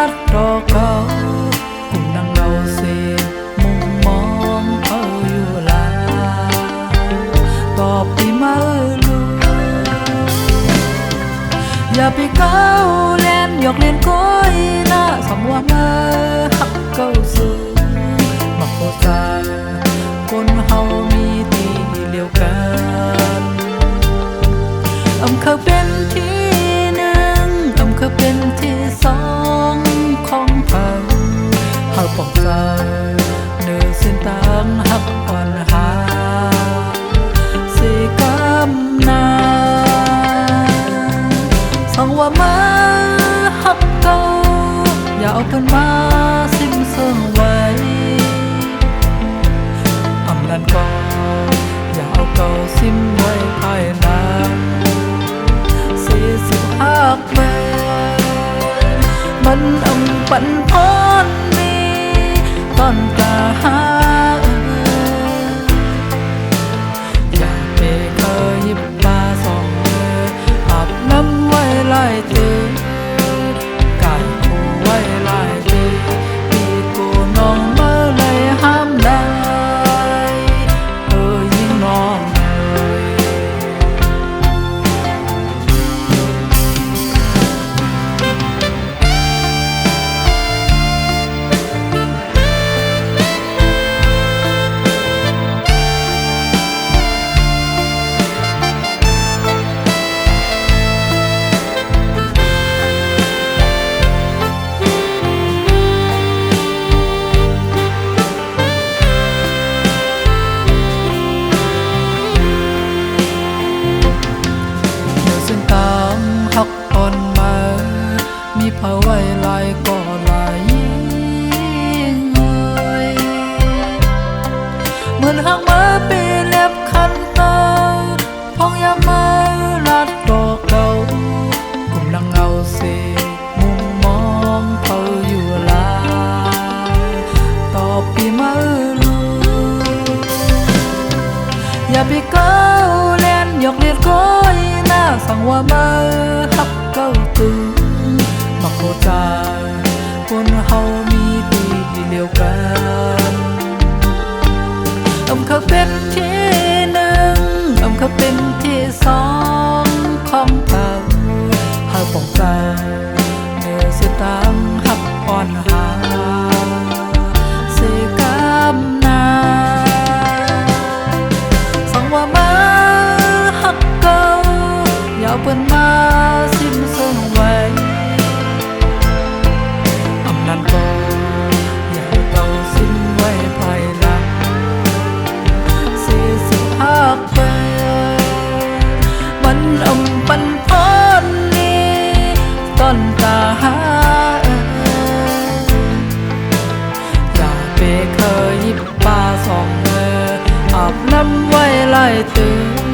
ดดอกเก่ากุ่มนางเงาเสียมุมมองเขาอยู่ลาตอบปีมาลูอย่าไปเก้าเล่นหยอกเล่นก้อยนะสำว่ามาหักเก้าสูมาโคตาคนเฮามีตีเลียวกันเขาเป็นที่หนึ่งเขาเป็นที่สองของเฮาเฮาปองใจเนื้อเส้นต่างหักอ่อนหาสิกำนาสังว่ามาหักเก่าอย่าเอาเพิ่นมาสิ้นเสื่องไว้อำนั้นก็อย่าเอาเก่าสิ้นไว้ภายหลังหักแม่มันปันพรนี้ตอนตาหาอย่าไปเคยยิบปลาสองอาบน้ำไว้ลายเตือกายคู่ไว้ลายเตือปีกูน้องเมื่อเลยห้ามได้ยิ่งน้องหักอ่อนมามีผ้าไว้ลายก็ลายยิ่งเหมือนหักมาปีเล็บคันตาพองยามาลัดดอกเก่ากลุ่มนางเงาเสมุมมองเขาอยู่ลาต่อปีมาลูอย่าไปเก้าเล่นหยอกเล่นก้อยนะสั่งว่ามาหักเก้าตึงมาโคจาคนเฮามีตีเดียวกันเขาเป็นที่หนึ่งเขาเป็นที่สองของเราเฮาป้องใจเนื้อเสียตังหักอ่อนหาเสียกำนาสั่งว่ามาหักเก้าอย่าเปิ้นมาสิ้นเสื่องไว้อำนั้นก็อย่าเก่าสิ้นไว้ภายหลังสิหักไปมันปันพรนี้ตอนตาหาอย่าไปเคยยิบปลาสองอาบน้ำไว้ลายตื่น